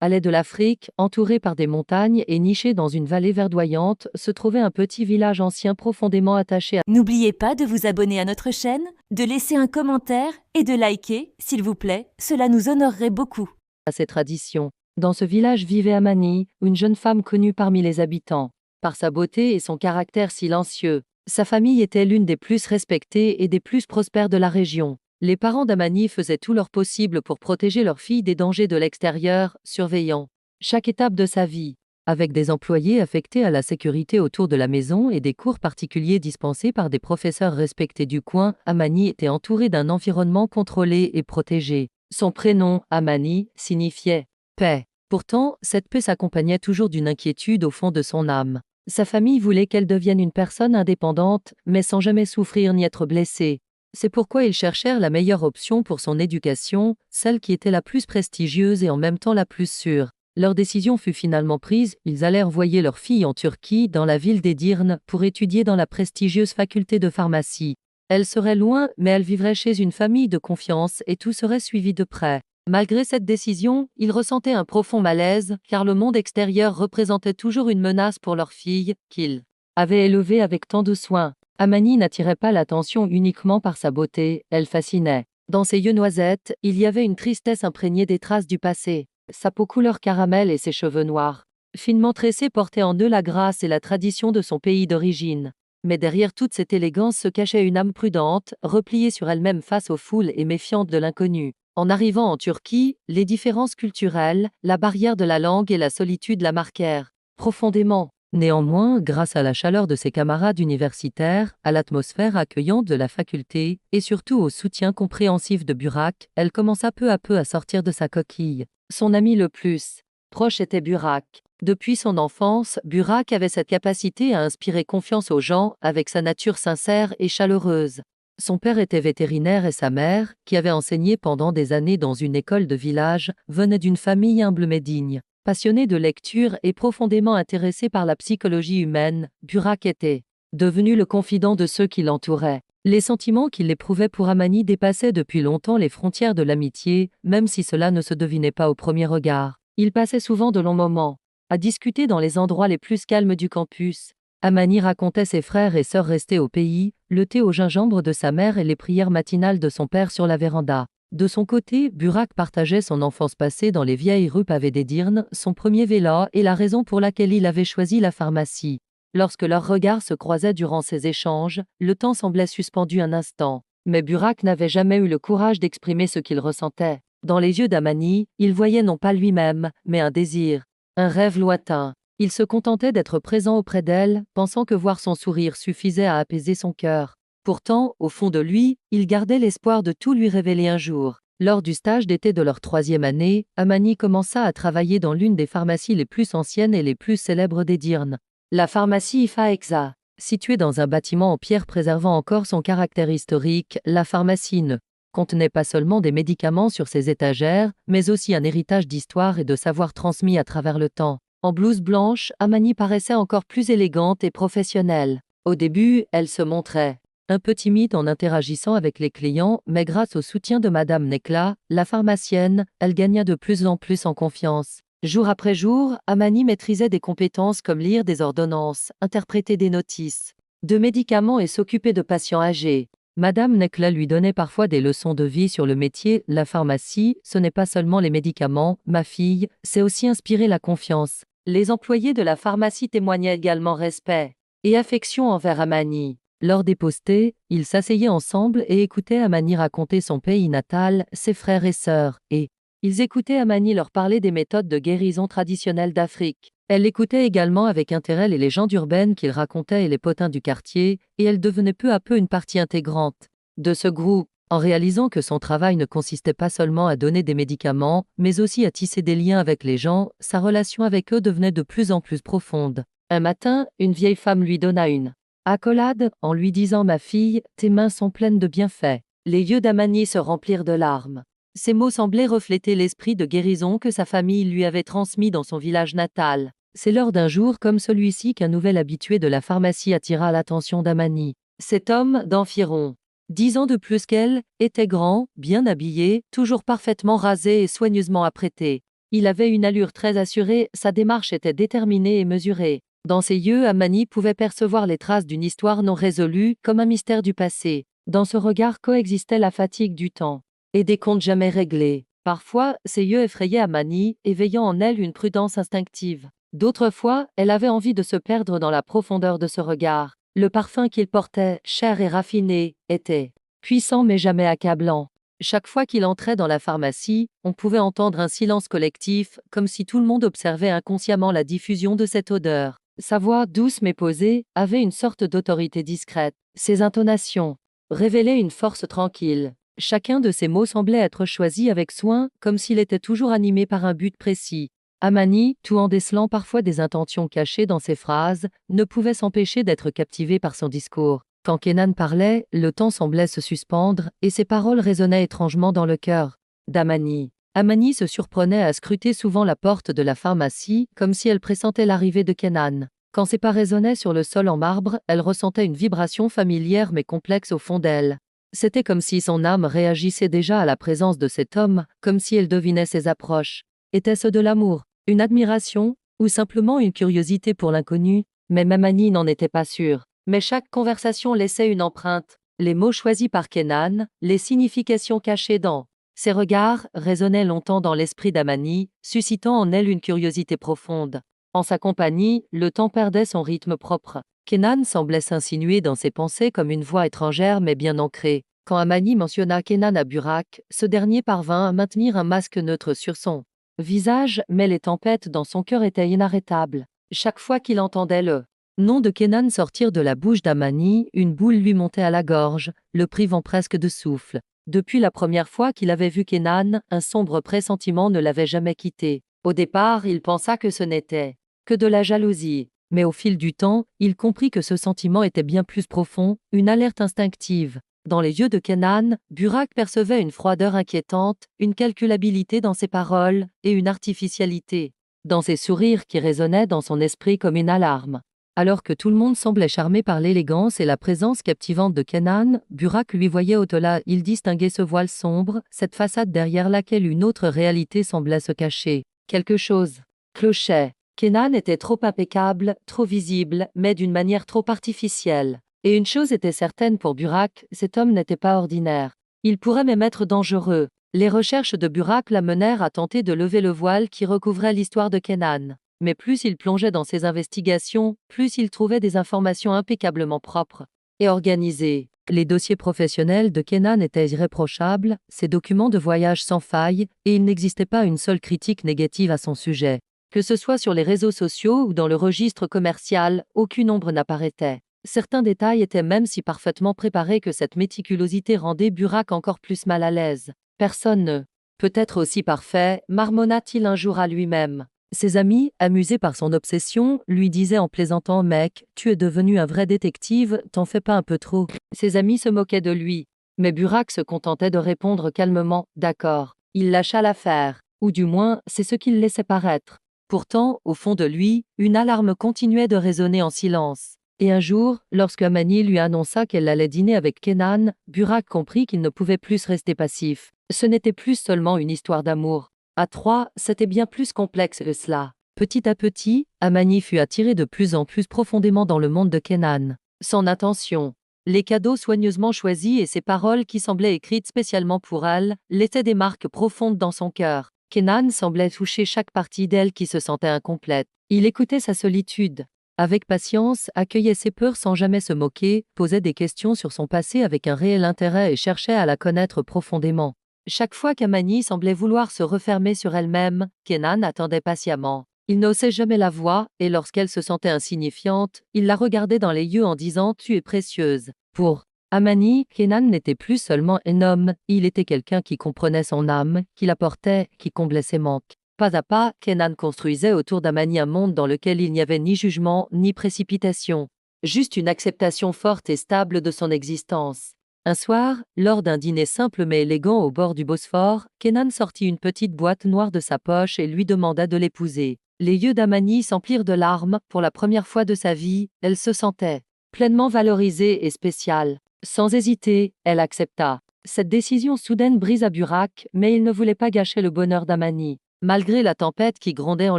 À l'est de l'Afrique, entouré par des montagnes et niché dans une vallée verdoyante, se trouvait un petit village ancien profondément attaché N'oubliez pas de vous abonner à notre chaîne, de laisser un commentaire et de liker, s'il vous plaît, cela nous honorerait beaucoup. à ses traditions. Dans ce village vivait Amani, une jeune femme connue parmi les habitants. Par sa beauté et son caractère silencieux, sa famille était l'une des plus respectées et des plus prospères de la région. Les parents d'Amani faisaient tout leur possible pour protéger leur fille des dangers de l'extérieur, surveillant chaque étape de sa vie. Avec des employés affectés à la sécurité autour de la maison et des cours particuliers dispensés par des professeurs respectés du coin, Amani était entourée d'un environnement contrôlé et protégé. Son prénom, Amani, signifiait paix. Pourtant, cette paix s'accompagnait toujours d'une inquiétude au fond de son âme. Sa famille voulait qu'elle devienne une personne indépendante, mais sans jamais souffrir ni être blessée. C'est pourquoi ils cherchèrent la meilleure option pour son éducation, celle qui était la plus prestigieuse et en même temps la plus sûre. Leur décision fut finalement prise, ils allèrent envoyer leur fille en Turquie, dans la ville d'Edirne, pour étudier dans la prestigieuse faculté de pharmacie. Elle serait loin, mais elle vivrait chez une famille de confiance et tout serait suivi de près. Malgré cette décision, ils ressentaient un profond malaise, car le monde extérieur représentait toujours une menace pour leur fille, qu'ils avaient élevée avec tant de soin. Amani n'attirait pas l'attention uniquement par sa beauté, elle fascinait. Dans ses yeux noisettes, il y avait une tristesse imprégnée des traces du passé. Sa peau couleur caramel et ses cheveux noirs, finement tressés, portaient en eux la grâce et la tradition de son pays d'origine. Mais derrière toute cette élégance se cachait une âme prudente, repliée sur elle-même face aux foules et méfiante de l'inconnu. En arrivant en Turquie, les différences culturelles, la barrière de la langue et la solitude la marquèrent profondément. Néanmoins, grâce à la chaleur de ses camarades universitaires, à l'atmosphère accueillante de la faculté, et surtout au soutien compréhensif de Burak, elle commença peu à peu à sortir de sa coquille. Son ami le plus proche était Burak. Depuis son enfance, Burak avait cette capacité à inspirer confiance aux gens avec sa nature sincère et chaleureuse. Son père était vétérinaire et sa mère, qui avait enseigné pendant des années dans une école de village, venait d'une famille humble mais digne. Passionné de lecture et profondément intéressé par la psychologie humaine, Burak était devenu le confident de ceux qui l'entouraient. Les sentiments qu'il éprouvait pour Amani dépassaient depuis longtemps les frontières de l'amitié, même si cela ne se devinait pas au premier regard. Ils passaient souvent de longs moments à discuter dans les endroits les plus calmes du campus. Amani racontait ses frères et sœurs restés au pays, le thé au gingembre de sa mère et les prières matinales de son père sur la véranda. De son côté, Burak partageait son enfance passée dans les vieilles rues pavées d'Edirne, son premier vélo et la raison pour laquelle il avait choisi la pharmacie. Lorsque leurs regards se croisaient durant ces échanges, le temps semblait suspendu un instant. Mais Burak n'avait jamais eu le courage d'exprimer ce qu'il ressentait. Dans les yeux d'Amani, il voyait non pas lui-même, mais un désir, un rêve lointain. Il se contentait d'être présent auprès d'elle, pensant que voir son sourire suffisait à apaiser son cœur. Pourtant, au fond de lui, il gardait l'espoir de tout lui révéler un jour. Lors du stage d'été de leur 3e année, Amani commença à travailler dans l'une des pharmacies les plus anciennes et les plus célèbres d'Edirne. La pharmacie Ifa Exa. Située dans un bâtiment en pierre préservant encore son caractère historique, la pharmacie ne contenait pas seulement des médicaments sur ses étagères, mais aussi un héritage d'histoire et de savoir transmis à travers le temps. En blouse blanche, Amani paraissait encore plus élégante et professionnelle. Au début, elle se montrait un peu timide en interagissant avec les clients, mais grâce au soutien de Madame Nekla, la pharmacienne, elle gagna de plus en plus en confiance. Jour après jour, Amani maîtrisait des compétences comme lire des ordonnances, interpréter des notices de médicaments et s'occuper de patients âgés. Madame Nekla lui donnait parfois des leçons de vie sur le métier. La pharmacie, ce n'est pas seulement les médicaments, ma fille, c'est aussi inspirer la confiance. Les employés de la pharmacie témoignaient également respect et affection envers Amani. Lors des postés, ils s'asseyaient ensemble et écoutaient Amani raconter son pays natal, ses frères et sœurs, et ils écoutaient Amani leur parler des méthodes de guérison traditionnelles d'Afrique. Elle écoutait également avec intérêt les légendes urbaines qu'il racontait et les potins du quartier, et elle devenait peu à peu une partie intégrante de ce groupe, en réalisant que son travail ne consistait pas seulement à donner des médicaments, mais aussi à tisser des liens avec les gens. Sa relation avec eux devenait de plus en plus profonde. Un matin, une vieille femme lui donna une accolade, en lui disant « Ma fille, tes mains sont pleines de bienfaits ». Les yeux d'Amani se remplirent de larmes. Ces mots semblaient refléter l'esprit de guérison que sa famille lui avait transmis dans son village natal. C'est lors d'un jour comme celui-ci qu'un nouvel habitué de la pharmacie attira l'attention d'Amani. Cet homme, d'environ 10 ans de plus qu'elle, était grand, bien habillé, toujours parfaitement rasé et soigneusement apprêté. Il avait une allure très assurée, sa démarche était déterminée et mesurée. Dans ses yeux, Amani pouvait percevoir les traces d'une histoire non résolue, comme un mystère du passé. Dans ce regard coexistait la fatigue du temps et des comptes jamais réglés. Parfois, ses yeux effrayaient Amani, éveillant en elle une prudence instinctive. D'autres fois, elle avait envie de se perdre dans la profondeur de ce regard. Le parfum qu'il portait, cher et raffiné, était puissant mais jamais accablant. Chaque fois qu'il entrait dans la pharmacie, on pouvait entendre un silence collectif, comme si tout le monde observait inconsciemment la diffusion de cette odeur. Sa voix, douce mais posée, avait une sorte d'autorité discrète. Ses intonations révélaient une force tranquille. Chacun de ses mots semblait être choisi avec soin, comme s'il était toujours animé par un but précis. Amani, tout en décelant parfois des intentions cachées dans ses phrases, ne pouvait s'empêcher d'être captivé par son discours. Quand Kenan parlait, le temps semblait se suspendre, et ses paroles résonnaient étrangement dans le cœur d'Amani. Amani se surprenait à scruter souvent la porte de la pharmacie, comme si elle pressentait l'arrivée de Kenan. Quand ses pas résonnaient sur le sol en marbre, elle ressentait une vibration familière mais complexe au fond d'elle. C'était comme si son âme réagissait déjà à la présence de cet homme, comme si elle devinait ses approches. Était-ce de l'amour, une admiration, ou simplement une curiosité pour l'inconnu? Mais même Annie n'en était pas sûre. Mais chaque conversation laissait une empreinte. Les mots choisis par Kenan, les significations cachées dans ses regards résonnaient longtemps dans l'esprit d'Amani, suscitant en elle une curiosité profonde. En sa compagnie, le temps perdait son rythme propre. Kenan semblait s'insinuer dans ses pensées comme une voix étrangère mais bien ancrée. Quand Amani mentionna Kenan à Burak, ce dernier parvint à maintenir un masque neutre sur son visage, mais les tempêtes dans son cœur étaient inarrêtables. Chaque fois qu'il entendait le nom de Kenan sortir de la bouche d'Amani, une boule lui montait à la gorge, le privant presque de souffle. Depuis la première fois qu'il avait vu Kenan, un sombre pressentiment ne l'avait jamais quitté. Au départ, il pensa que ce n'était que de la jalousie. Mais au fil du temps, il comprit que ce sentiment était bien plus profond, une alerte instinctive. Dans les yeux de Kenan, Burak percevait une froideur inquiétante, une calculabilité dans ses paroles, et une artificialité dans ses sourires qui résonnaient dans son esprit comme une alarme. Alors que tout le monde semblait charmé par l'élégance et la présence captivante de Kenan, Burak lui voyait au-delà, il distinguait ce voile sombre, cette façade derrière laquelle une autre réalité semblait se cacher. Quelque chose clochait. Kenan était trop impeccable, trop visible, mais d'une manière trop artificielle. Et une chose était certaine pour Burak, cet homme n'était pas ordinaire. Il pourrait même être dangereux. Les recherches de Burak l'amenèrent à tenter de lever le voile qui recouvrait l'histoire de Kenan. Mais plus il plongeait dans ses investigations, plus il trouvait des informations impeccablement propres et organisées. Les dossiers professionnels de Kenan étaient irréprochables, ses documents de voyage sans faille, et il n'existait pas une seule critique négative à son sujet. Que ce soit sur les réseaux sociaux ou dans le registre commercial, aucune ombre n'apparaissait. Certains détails étaient même si parfaitement préparés que cette méticulosité rendait Burak encore plus mal à l'aise. Personne ne peut être aussi parfait, marmonna-t-il un jour à lui-même. Ses amis, amusés par son obsession, lui disaient en plaisantant « Mec, tu es devenu un vrai détective, t'en fais pas un peu trop ?» Ses amis se moquaient de lui. Mais Burak se contentait de répondre calmement « D'accord ». Il lâcha l'affaire. Ou du moins, c'est ce qu'il laissait paraître. Pourtant, au fond de lui, une alarme continuait de résonner en silence. Et un jour, lorsque Amani lui annonça qu'elle allait dîner avec Kenan, Burak comprit qu'il ne pouvait plus rester passif. Ce n'était plus seulement une histoire d'amour. À trois, c'était bien plus complexe que cela. Petit à petit, Amani fut attirée de plus en plus profondément dans le monde de Kenan. Son attention, les cadeaux soigneusement choisis et ses paroles qui semblaient écrites spécialement pour elle, laissaient des marques profondes dans son cœur. Kenan semblait toucher chaque partie d'elle qui se sentait incomplète. Il écoutait sa solitude avec patience, accueillait ses peurs sans jamais se moquer, posait des questions sur son passé avec un réel intérêt et cherchait à la connaître profondément. Chaque fois qu'Amani semblait vouloir se refermer sur elle-même, Kenan attendait patiemment. Il n'osait jamais la voir, et lorsqu'elle se sentait insignifiante, il la regardait dans les yeux en disant « Tu es précieuse ». Pour Amani, Kenan n'était plus seulement un homme, il était quelqu'un qui comprenait son âme, qui la portait, qui comblait ses manques. Pas à pas, Kenan construisait autour d'Amani un monde dans lequel il n'y avait ni jugement, ni précipitation. Juste une acceptation forte et stable de son existence. Un soir, lors d'un dîner simple mais élégant au bord du Bosphore, Kenan sortit une petite boîte noire de sa poche et lui demanda de l'épouser. Les yeux d'Amani s'emplirent de larmes, pour la première fois de sa vie, elle se sentait pleinement valorisée et spéciale. Sans hésiter, elle accepta. Cette décision soudaine brisa Burak, mais il ne voulait pas gâcher le bonheur d'Amani. Malgré la tempête qui grondait en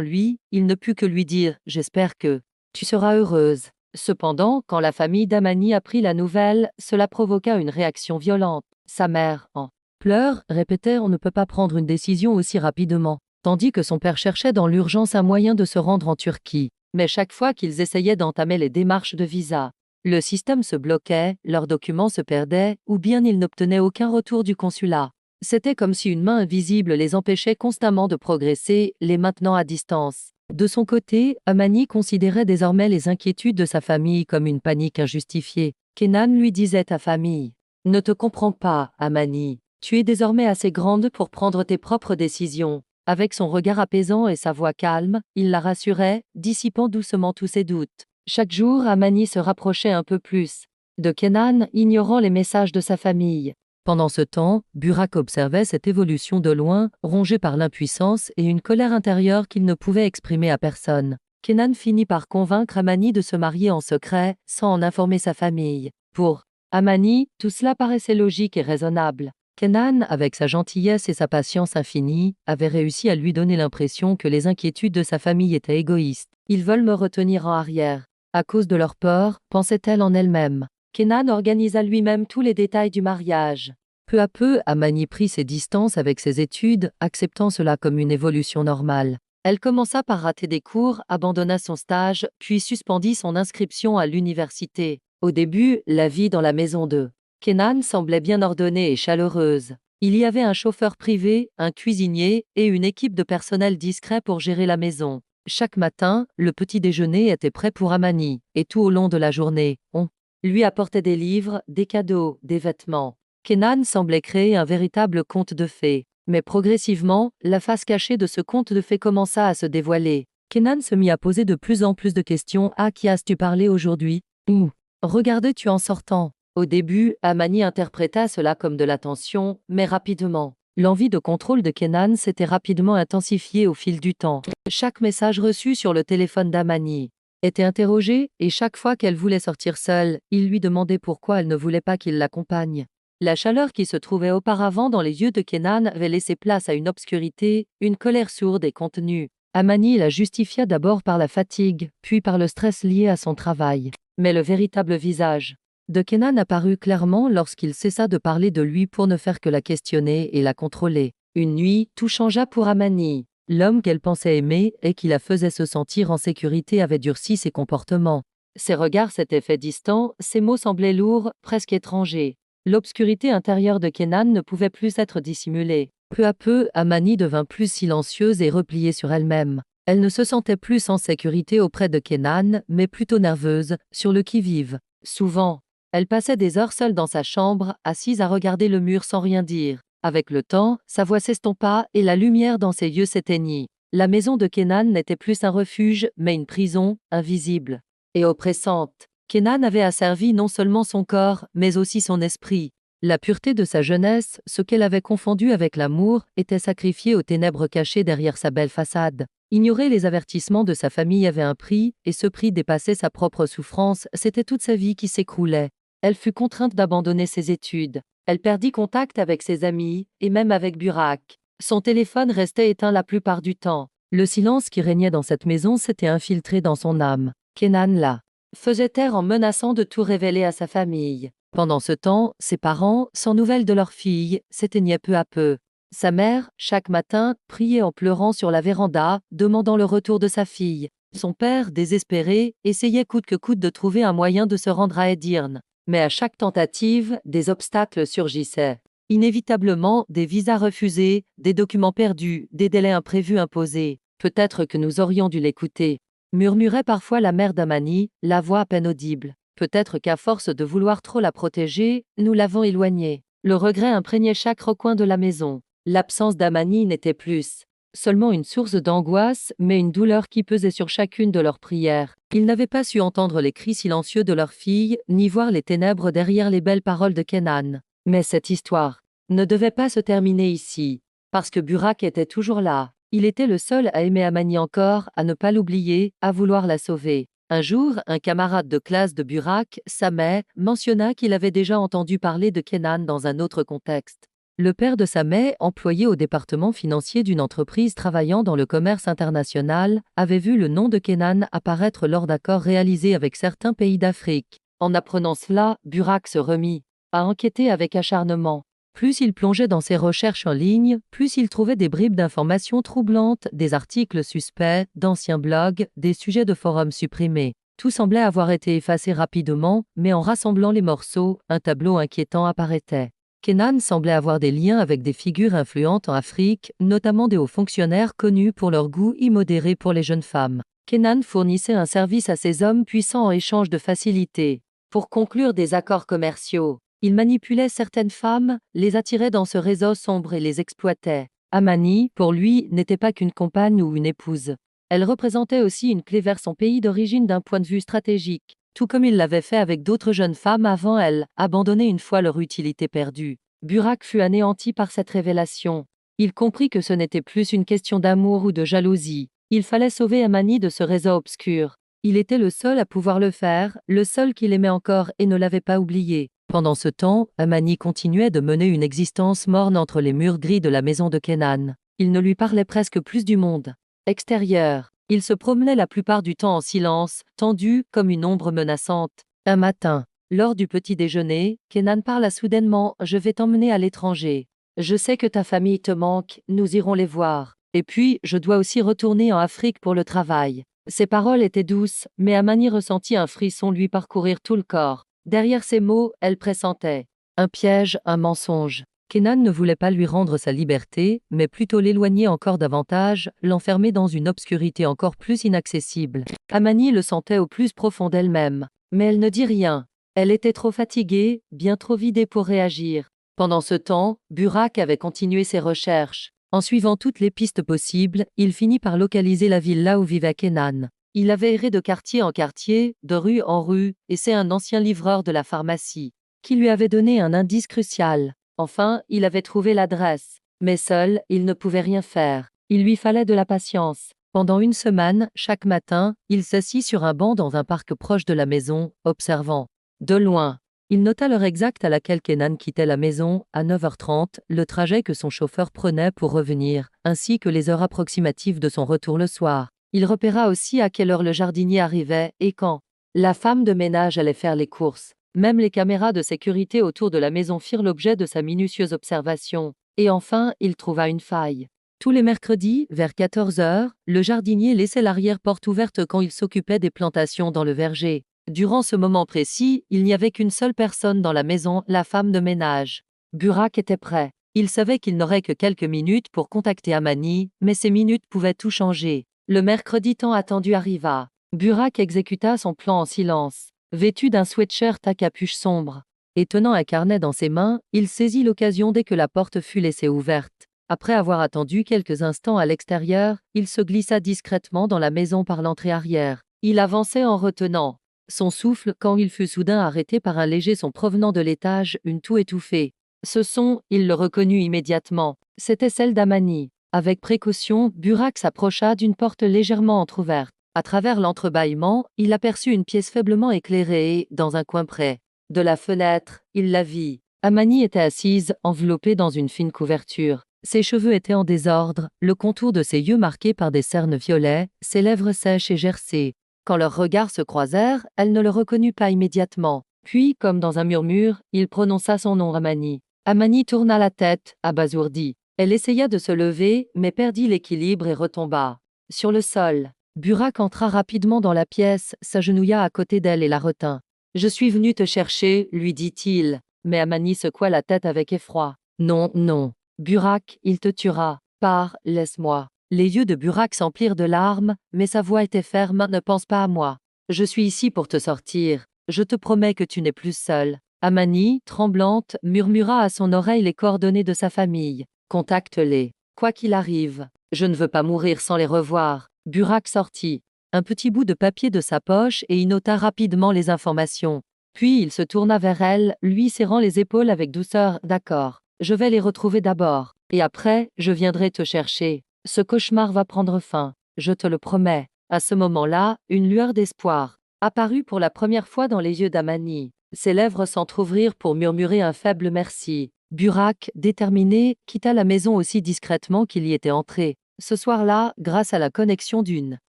lui, il ne put que lui dire « J'espère que tu seras heureuse ». Cependant, quand la famille d'Amani apprit la nouvelle, cela provoqua une réaction violente. Sa mère, en pleurs, répétait « On ne peut pas prendre une décision aussi rapidement », tandis que son père cherchait dans l'urgence un moyen de se rendre en Turquie. Mais chaque fois qu'ils essayaient d'entamer les démarches de visa, le système se bloquait, leurs documents se perdaient, ou bien ils n'obtenaient aucun retour du consulat. C'était comme si une main invisible les empêchait constamment de progresser, les maintenant à distance. De son côté, Amani considérait désormais les inquiétudes de sa famille comme une panique injustifiée. Kenan lui disait à famille « Ne te comprends pas, Amani. Tu es désormais assez grande pour prendre tes propres décisions. » Avec son regard apaisant et sa voix calme, il la rassurait, dissipant doucement tous ses doutes. Chaque jour, Amani se rapprochait un peu plus de Kenan, ignorant les messages de sa famille. Pendant ce temps, Burak observait cette évolution de loin, rongé par l'impuissance et une colère intérieure qu'il ne pouvait exprimer à personne. Kenan finit par convaincre Amani de se marier en secret, sans en informer sa famille. Pour Amani, tout cela paraissait logique et raisonnable. Kenan, avec sa gentillesse et sa patience infinie, avait réussi à lui donner l'impression que les inquiétudes de sa famille étaient égoïstes. « Ils veulent me retenir en arrière. À cause de leur peur, pensait-elle en elle-même. Kenan organisa lui-même tous les détails du mariage. Peu à peu, Amani prit ses distances avec ses études, acceptant cela comme une évolution normale. Elle commença par rater des cours, abandonna son stage, puis suspendit son inscription à l'université. Au début, la vie dans la maison de Kenan semblait bien ordonnée et chaleureuse. Il y avait un chauffeur privé, un cuisinier et une équipe de personnel discret pour gérer la maison. Chaque matin, le petit déjeuner était prêt pour Amani, et tout au long de la journée, on lui apportait des livres, des cadeaux, des vêtements. Kenan semblait créer un véritable conte de fées. Mais progressivement, la face cachée de ce conte de fées commença à se dévoiler. Kenan se mit à poser de plus en plus de questions. « À qui as-tu parlé aujourd'hui ? Où regardais-tu en sortant ?» Au début, Amani interpréta cela comme de l'attention, mais rapidement. L'envie de contrôle de Kenan s'était rapidement intensifiée au fil du temps. Chaque message reçu sur le téléphone d'Amani était interrogée, et chaque fois qu'elle voulait sortir seule, il lui demandait pourquoi elle ne voulait pas qu'il l'accompagne. La chaleur qui se trouvait auparavant dans les yeux de Kenan avait laissé place à une obscurité, une colère sourde et contenue. Amani la justifia d'abord par la fatigue, puis par le stress lié à son travail. Mais le véritable visage de Kenan apparut clairement lorsqu'il cessa de parler de lui pour ne faire que la questionner et la contrôler. Une nuit, tout changea pour Amani. L'homme qu'elle pensait aimer et qui la faisait se sentir en sécurité avait durci ses comportements. Ses regards s'étaient faits distants, ses mots semblaient lourds, presque étrangers. L'obscurité intérieure de Kenan ne pouvait plus être dissimulée. Peu à peu, Amani devint plus silencieuse et repliée sur elle-même. Elle ne se sentait plus en sécurité auprès de Kenan, mais plutôt nerveuse, sur le qui-vive. Souvent, elle passait des heures seule dans sa chambre, assise à regarder le mur sans rien dire. Avec le temps, sa voix s'estompa et la lumière dans ses yeux s'éteignit. La maison de Kenan n'était plus un refuge, mais une prison, invisible et oppressante. Kenan avait asservi non seulement son corps, mais aussi son esprit. La pureté de sa jeunesse, ce qu'elle avait confondu avec l'amour, était sacrifiée aux ténèbres cachées derrière sa belle façade. Ignorer les avertissements de sa famille avait un prix, et ce prix dépassait sa propre souffrance, c'était toute sa vie qui s'écroulait. Elle fut contrainte d'abandonner ses études. Elle perdit contact avec ses amis, et même avec Burak. Son téléphone restait éteint la plupart du temps. Le silence qui régnait dans cette maison s'était infiltré dans son âme. Kenan la faisait taire en menaçant de tout révéler à sa famille. Pendant ce temps, ses parents, sans nouvelles de leur fille, s'éteignaient peu à peu. Sa mère, chaque matin, priait en pleurant sur la véranda, demandant le retour de sa fille. Son père, désespéré, essayait coûte que coûte de trouver un moyen de se rendre à Edirne. Mais à chaque tentative, des obstacles surgissaient. Inévitablement, des visas refusés, des documents perdus, des délais imprévus imposés. Peut-être que nous aurions dû l'écouter, murmurait parfois la mère d'Amani, la voix à peine audible. Peut-être qu'à force de vouloir trop la protéger, nous l'avons éloignée. Le regret imprégnait chaque recoin de la maison. L'absence d'Amani n'était plus seulement une source d'angoisse, mais une douleur qui pesait sur chacune de leurs prières. Ils n'avaient pas su entendre les cris silencieux de leur fille, ni voir les ténèbres derrière les belles paroles de Kenan. Mais cette histoire ne devait pas se terminer ici, parce que Burak était toujours là. Il était le seul à aimer Amani encore, à ne pas l'oublier, à vouloir la sauver. Un jour, un camarade de classe de Burak, Sameh, mentionna qu'il avait déjà entendu parler de Kenan dans un autre contexte. Le père de sa mère, employé au département financier d'une entreprise travaillant dans le commerce international, avait vu le nom de Kenan apparaître lors d'accords réalisés avec certains pays d'Afrique. En apprenant cela, Burak se remit à enquêter avec acharnement. Plus il plongeait dans ses recherches en ligne, plus il trouvait des bribes d'informations troublantes, des articles suspects, d'anciens blogs, des sujets de forums supprimés. Tout semblait avoir été effacé rapidement, mais en rassemblant les morceaux, un tableau inquiétant apparaissait. Kenan semblait avoir des liens avec des figures influentes en Afrique, notamment des hauts fonctionnaires connus pour leur goût immodéré pour les jeunes femmes. Kenan fournissait un service à ces hommes puissants en échange de facilités. Pour conclure des accords commerciaux, il manipulait certaines femmes, les attirait dans ce réseau sombre et les exploitait. Amani, pour lui, n'était pas qu'une compagne ou une épouse. Elle représentait aussi une clé vers son pays d'origine d'un point de vue stratégique, tout comme il l'avait fait avec d'autres jeunes femmes avant elle, abandonnées une fois leur utilité perdue. Burak fut anéanti par cette révélation. Il comprit que ce n'était plus une question d'amour ou de jalousie. Il fallait sauver Amani de ce réseau obscur. Il était le seul à pouvoir le faire, le seul qu'il aimait encore et ne l'avait pas oublié. Pendant ce temps, Amani continuait de mener une existence morne entre les murs gris de la maison de Kenan. Il ne lui parlait presque plus du monde extérieur. Il se promenait la plupart du temps en silence, tendu comme une ombre menaçante. Un matin, lors du petit déjeuner, Kenan parla soudainement « Je vais t'emmener à l'étranger. Je sais que ta famille te manque, nous irons les voir. Et puis, je dois aussi retourner en Afrique pour le travail. » Ses paroles étaient douces, mais Amani ressentit un frisson lui parcourir tout le corps. Derrière ces mots, elle pressentait un piège, un mensonge. Kenan ne voulait pas lui rendre sa liberté, mais plutôt l'éloigner encore davantage, l'enfermer dans une obscurité encore plus inaccessible. Amani le sentait au plus profond d'elle-même. Mais elle ne dit rien. Elle était trop fatiguée, bien trop vidée pour réagir. Pendant ce temps, Burak avait continué ses recherches. En suivant toutes les pistes possibles, il finit par localiser la ville là où vivait Kenan. Il avait erré de quartier en quartier, de rue en rue, et c'est un ancien livreur de la pharmacie qui lui avait donné un indice crucial. Enfin, il avait trouvé l'adresse. Mais seul, il ne pouvait rien faire. Il lui fallait de la patience. Pendant une semaine, chaque matin, il s'assit sur un banc dans un parc proche de la maison, observant. De loin, il nota l'heure exacte à laquelle Kenan quittait la maison, à 9h30, le trajet que son chauffeur prenait pour revenir, ainsi que les heures approximatives de son retour le soir. Il repéra aussi à quelle heure le jardinier arrivait et quand la femme de ménage allait faire les courses. Même les caméras de sécurité autour de la maison firent l'objet de sa minutieuse observation. Et enfin, il trouva une faille. Tous les mercredis, vers 14h, le jardinier laissait l'arrière-porte ouverte quand il s'occupait des plantations dans le verger. Durant ce moment précis, il n'y avait qu'une seule personne dans la maison, la femme de ménage. Burak était prêt. Il savait qu'il n'aurait que quelques minutes pour contacter Amani, mais ces minutes pouvaient tout changer. Le mercredi tant attendu arriva. Burak exécuta son plan en silence. Vêtu d'un sweatshirt à capuche sombre et tenant un carnet dans ses mains, il saisit l'occasion dès que la porte fut laissée ouverte. Après avoir attendu quelques instants à l'extérieur, il se glissa discrètement dans la maison par l'entrée arrière. Il avançait en retenant son souffle quand il fut soudain arrêté par un léger son provenant de l'étage, une toux étouffée. Ce son, il le reconnut immédiatement. C'était celle d'Amani. Avec précaution, Burak s'approcha d'une porte légèrement entr'ouverte. À travers l'entrebâillement, il aperçut une pièce faiblement éclairée et, dans un coin près de la fenêtre, il la vit. Amani était assise, enveloppée dans une fine couverture. Ses cheveux étaient en désordre, le contour de ses yeux marqué par des cernes violets, ses lèvres sèches et gercées. Quand leurs regards se croisèrent, elle ne le reconnut pas immédiatement. Puis, comme dans un murmure, il prononça son nom Amani. Amani tourna la tête, abasourdie. Elle essaya de se lever, mais perdit l'équilibre et retomba sur le sol. Burak entra rapidement dans la pièce, s'agenouilla à côté d'elle et la retint. « Je suis venu te chercher, lui dit-il. » Mais Amani secoua la tête avec effroi. « Non, non. Burak, il te tuera. Pars, laisse-moi. » Les yeux de Burak s'emplirent de larmes, mais sa voix était ferme. « Ne pense pas à moi. Je suis ici pour te sortir. Je te promets que tu n'es plus seule. » Amani, tremblante, murmura à son oreille les coordonnées de sa famille. « Contacte-les. Quoi qu'il arrive. Je ne veux pas mourir sans les revoir. » Burak sortit un petit bout de papier de sa poche et y nota rapidement les informations. Puis il se tourna vers elle, lui serrant les épaules avec douceur. « D'accord. Je vais les retrouver d'abord. Et après, je viendrai te chercher. Ce cauchemar va prendre fin. Je te le promets. » À ce moment-là, une lueur d'espoir apparut pour la première fois dans les yeux d'Amani. Ses lèvres s'entr'ouvrirent pour murmurer un faible merci. Burak, déterminé, quitta la maison aussi discrètement qu'il y était entré. Ce soir-là, grâce à la connexion d'une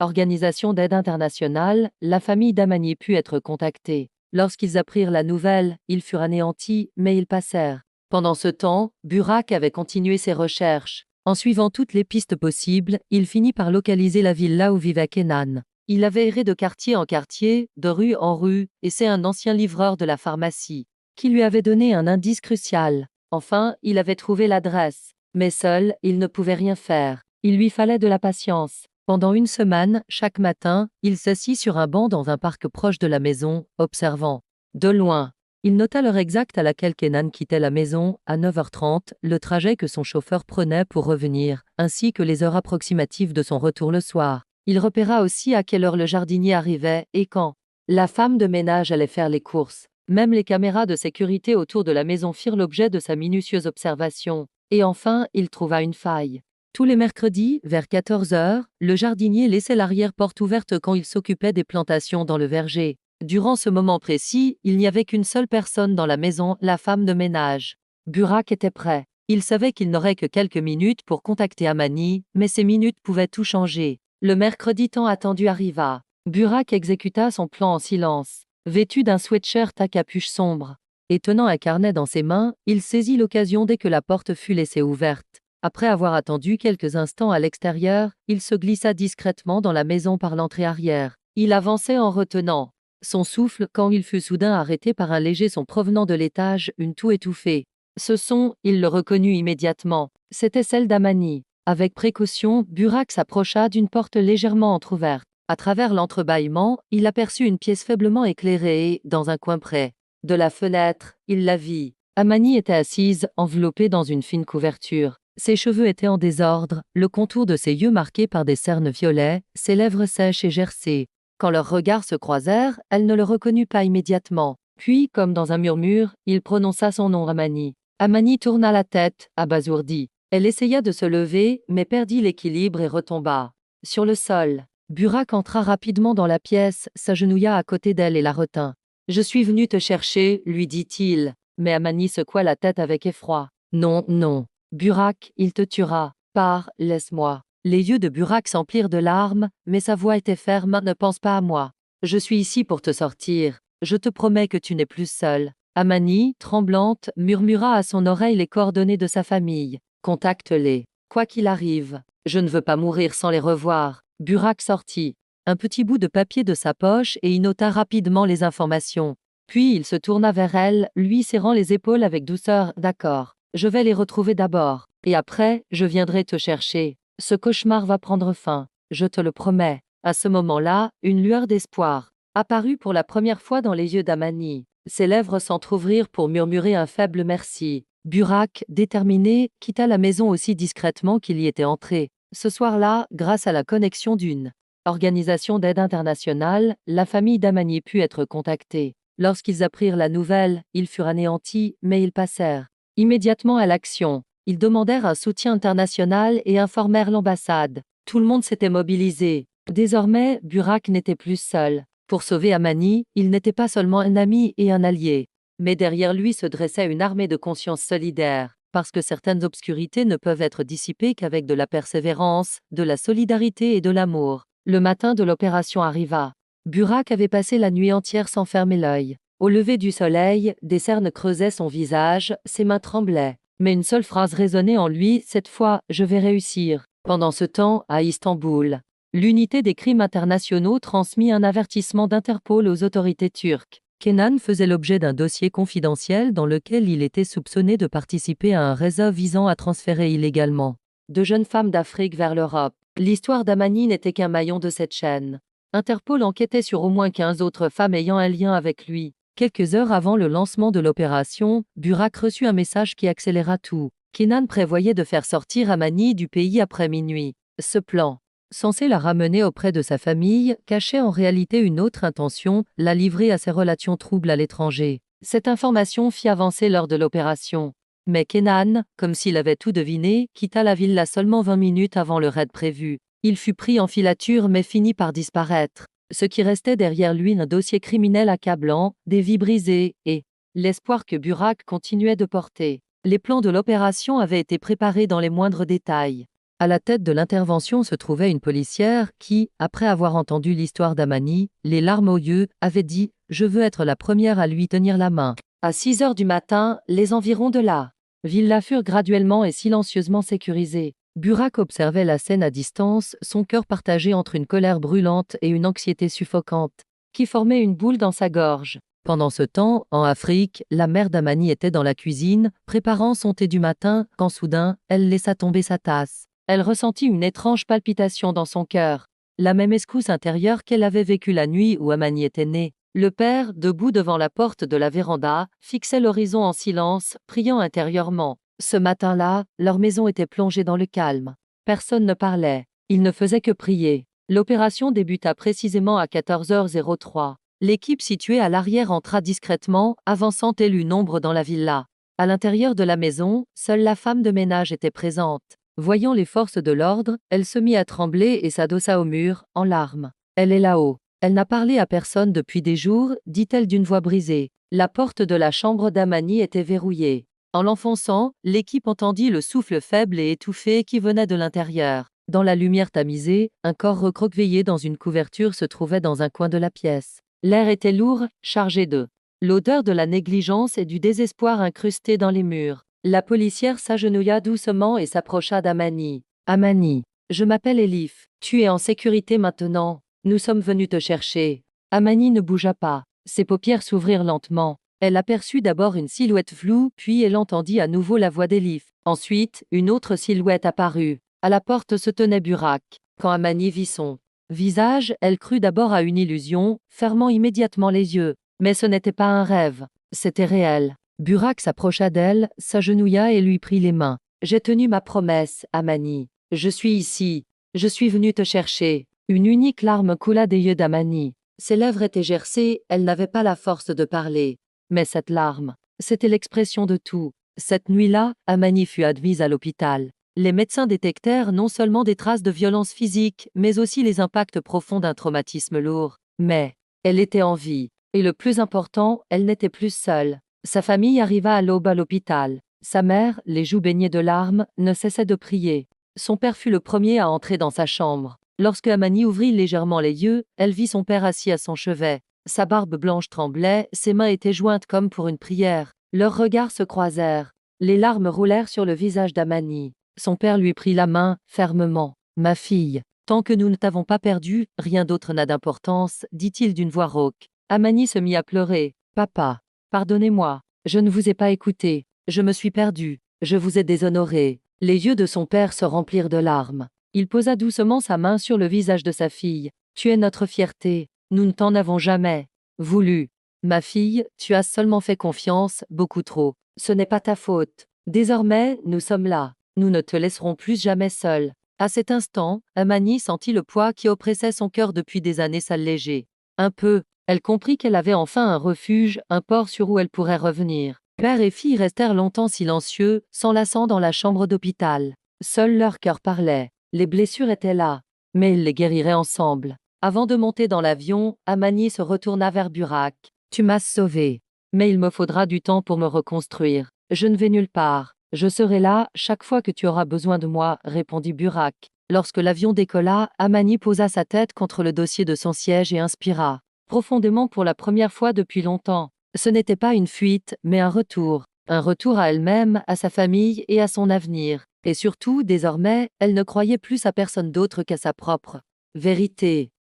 organisation d'aide internationale, la famille d'Amani put être contactée. Lorsqu'ils apprirent la nouvelle, ils furent anéantis, mais ils passèrent. Pendant ce temps, Burak avait continué ses recherches. En suivant toutes les pistes possibles, il finit par localiser la villa où vivait Kenan. Il avait erré de quartier en quartier, de rue en rue, et c'est un ancien livreur de la pharmacie qui lui avait donné un indice crucial. Enfin, il avait trouvé l'adresse. Mais seul, il ne pouvait rien faire. Il lui fallait de la patience. Pendant une semaine, chaque matin, il s'assit sur un banc dans un parc proche de la maison, observant. De loin. Il nota l'heure exacte à laquelle Kenan quittait la maison, à 9h30, le trajet que son chauffeur prenait pour revenir, ainsi que les heures approximatives de son retour le soir. Il repéra aussi à quelle heure le jardinier arrivait et quand la femme de ménage allait faire les courses. Même les caméras de sécurité autour de la maison firent l'objet de sa minutieuse observation. Et enfin, il trouva une faille. Tous les mercredis, vers 14h, le jardinier laissait l'arrière-porte ouverte quand il s'occupait des plantations dans le verger. Durant ce moment précis, il n'y avait qu'une seule personne dans la maison, la femme de ménage. Burak était prêt. Il savait qu'il n'aurait que quelques minutes pour contacter Amani, mais ces minutes pouvaient tout changer. Le mercredi tant attendu arriva. Burak exécuta son plan en silence. Vêtu d'un sweatshirt à capuche sombre et tenant un carnet dans ses mains, il saisit l'occasion dès que la porte fut laissée ouverte. Après avoir attendu quelques instants à l'extérieur, il se glissa discrètement dans la maison par l'entrée arrière. Il avançait en retenant son souffle quand il fut soudain arrêté par un léger son provenant de l'étage, une toux étouffée. Ce son, il le reconnut immédiatement. C'était celle d'Amani. Avec précaution, Burak s'approcha d'une porte légèrement entr'ouverte. À travers l'entrebâillement, il aperçut une pièce faiblement éclairée et, dans un coin près de la fenêtre, il la vit. Amani était assise, enveloppée dans une fine couverture. Ses cheveux étaient en désordre, le contour de ses yeux marqué par des cernes violets, ses lèvres sèches et gercées. Quand leurs regards se croisèrent, elle ne le reconnut pas immédiatement. Puis, comme dans un murmure, il prononça son nom Amani. Amani tourna la tête, abasourdie. Elle essaya de se lever, mais perdit l'équilibre et retomba sur le sol. Burak entra rapidement dans la pièce, s'agenouilla à côté d'elle et la retint. « Je suis venu te chercher, lui dit-il. Mais Amani secoua la tête avec effroi. Non, non. Burak, il te tuera. Pars, laisse-moi. Les yeux de Burak s'emplirent de larmes, mais sa voix était ferme. Ne pense pas à moi. Je suis ici pour te sortir. Je te promets que tu n'es plus seule. Amani, tremblante, murmura à son oreille les coordonnées de sa famille. Contacte-les. Quoi qu'il arrive, je ne veux pas mourir sans les revoir. Burak sortit un petit bout de papier de sa poche et y nota rapidement les informations. Puis il se tourna vers elle, lui serrant les épaules avec douceur. D'accord, je vais les retrouver d'abord, et après, je viendrai te chercher. Ce cauchemar va prendre fin, je te le promets. À ce moment-là, une lueur d'espoir apparut pour la première fois dans les yeux d'Amani. Ses lèvres s'entr'ouvrirent pour murmurer un faible merci. Burak, déterminé, quitta la maison aussi discrètement qu'il y était entré. Ce soir-là, grâce à la connexion d'une organisation d'aide internationale, la famille d'Amani put être contactée. Lorsqu'ils apprirent la nouvelle, ils furent anéantis, mais ils passèrent immédiatement à l'action. Ils demandèrent un soutien international et informèrent l'ambassade. Tout le monde s'était mobilisé. Désormais, Burak n'était plus seul. Pour sauver Amani, il n'était pas seulement un ami et un allié. Mais derrière lui se dressait une armée de conscience solidaire. Parce que certaines obscurités ne peuvent être dissipées qu'avec de la persévérance, de la solidarité et de l'amour. Le matin de l'opération arriva. Burak avait passé la nuit entière sans fermer l'œil. Au lever du soleil, des cernes creusaient son visage, ses mains tremblaient. Mais une seule phrase résonnait en lui, cette fois, je vais réussir. Pendant ce temps, à Istanbul, l'unité des crimes internationaux transmit un avertissement d'Interpol aux autorités turques. Kenan faisait l'objet d'un dossier confidentiel dans lequel il était soupçonné de participer à un réseau visant à transférer illégalement de jeunes femmes d'Afrique vers l'Europe. L'histoire d'Amani n'était qu'un maillon de cette chaîne. Interpol enquêtait sur au moins 15 autres femmes ayant un lien avec lui. Quelques heures avant le lancement de l'opération, Burak reçut un message qui accéléra tout. Kenan prévoyait de faire sortir Amani du pays après minuit. Ce plan, censé la ramener auprès de sa famille, cachait en réalité une autre intention, la livrer à ses relations troubles à l'étranger. Cette information fit avancer l'heure de l'opération. Mais Kenan, comme s'il avait tout deviné, quitta la villa seulement 20 minutes avant le raid prévu. Il fut pris en filature mais finit par disparaître. Ce qui restait derrière lui un dossier criminel accablant, des vies brisées, et l'espoir que Burak continuait de porter. Les plans de l'opération avaient été préparés dans les moindres détails. À la tête de l'intervention se trouvait une policière qui, après avoir entendu l'histoire d'Amani, les larmes aux yeux, avait dit « Je veux être la première à lui tenir la main ». À 6 heures du matin, les environs de la villa furent graduellement et silencieusement sécurisés. Burak observait la scène à distance, son cœur partagé entre une colère brûlante et une anxiété suffocante, qui formait une boule dans sa gorge. Pendant ce temps, en Afrique, la mère d'Amani était dans la cuisine, préparant son thé du matin, quand soudain, elle laissa tomber sa tasse. Elle ressentit une étrange palpitation dans son cœur, la même escousse intérieure qu'elle avait vécue la nuit où Amani était née. Le père, debout devant la porte de la véranda, fixait l'horizon en silence, priant intérieurement. Ce matin-là, leur maison était plongée dans le calme. Personne ne parlait. Ils ne faisaient que prier. L'opération débuta précisément à 14h03. L'équipe située à l'arrière entra discrètement, avançant telle une ombre dans la villa. À l'intérieur de la maison, seule la femme de ménage était présente. Voyant les forces de l'ordre, elle se mit à trembler et s'adossa au mur, en larmes. « Elle est là-haut. Elle n'a parlé à personne depuis des jours, dit-elle d'une voix brisée. La porte de la chambre d'Amani était verrouillée. En l'enfonçant, l'équipe entendit le souffle faible et étouffé qui venait de l'intérieur. Dans la lumière tamisée, un corps recroquevillé dans une couverture se trouvait dans un coin de la pièce. L'air était lourd, chargé de l'odeur de la négligence et du désespoir incrusté dans les murs. La policière s'agenouilla doucement et s'approcha d'Amani. « Amani, je m'appelle Elif. Tu es en sécurité maintenant. Nous sommes venus te chercher. » Amani ne bougea pas. Ses paupières s'ouvrirent lentement. Elle aperçut d'abord une silhouette floue, puis elle entendit à nouveau la voix d'Elif. Ensuite, une autre silhouette apparut. À la porte se tenait Burak. Quand Amani vit son visage, elle crut d'abord à une illusion, fermant immédiatement les yeux. Mais ce n'était pas un rêve. C'était réel. Burak s'approcha d'elle, s'agenouilla et lui prit les mains. « J'ai tenu ma promesse, Amani. Je suis ici. Je suis venu te chercher. » Une unique larme coula des yeux d'Amani. Ses lèvres étaient gercées, elle n'avait pas la force de parler. Mais cette larme, c'était l'expression de tout. Cette nuit-là, Amani fut admise à l'hôpital. Les médecins détectèrent non seulement des traces de violence physique, mais aussi les impacts profonds d'un traumatisme lourd. Mais elle était en vie. Et le plus important, elle n'était plus seule. Sa famille arriva à l'aube à l'hôpital. Sa mère, les joues baignées de larmes, ne cessait de prier. Son père fut le premier à entrer dans sa chambre. Lorsque Amani ouvrit légèrement les yeux, elle vit son père assis à son chevet. Sa barbe blanche tremblait, ses mains étaient jointes comme pour une prière. Leurs regards se croisèrent. Les larmes roulèrent sur le visage d'Amani. Son père lui prit la main, fermement. « Ma fille, tant que nous ne t'avons pas perdue, rien d'autre n'a d'importance, dit-il d'une voix rauque. Amani se mit à pleurer. « Papa, pardonnez-moi, je ne vous ai pas écouté, je me suis perdue, je vous ai déshonoré. » Les yeux de son père se remplirent de larmes. Il posa doucement sa main sur le visage de sa fille. « Tu es notre fierté, nous ne t'en avons jamais voulu. Ma fille, tu as seulement fait confiance, beaucoup trop. Ce n'est pas ta faute. Désormais, nous sommes là. Nous ne te laisserons plus jamais seule. » À cet instant, Amani sentit le poids qui oppressait son cœur depuis des années s'alléger. Un peu, elle comprit qu'elle avait enfin un refuge, un port sur où elle pourrait revenir. Père et fille restèrent longtemps silencieux, s'enlaçant dans la chambre d'hôpital. Seul leur cœur parlait. Les blessures étaient là, mais ils les guériraient ensemble. Avant de monter dans l'avion, Amani se retourna vers Burak. « Tu m'as sauvé. Mais il me faudra du temps pour me reconstruire. Je ne vais nulle part. Je serai là chaque fois que tu auras besoin de moi, » répondit Burak. Lorsque l'avion décolla, Amani posa sa tête contre le dossier de son siège et inspira profondément pour la première fois depuis longtemps. Ce n'était pas une fuite, mais un retour à elle-même, à sa famille et à son avenir. Et surtout, désormais, elle ne croyait plus à personne d'autre qu'à sa propre vérité.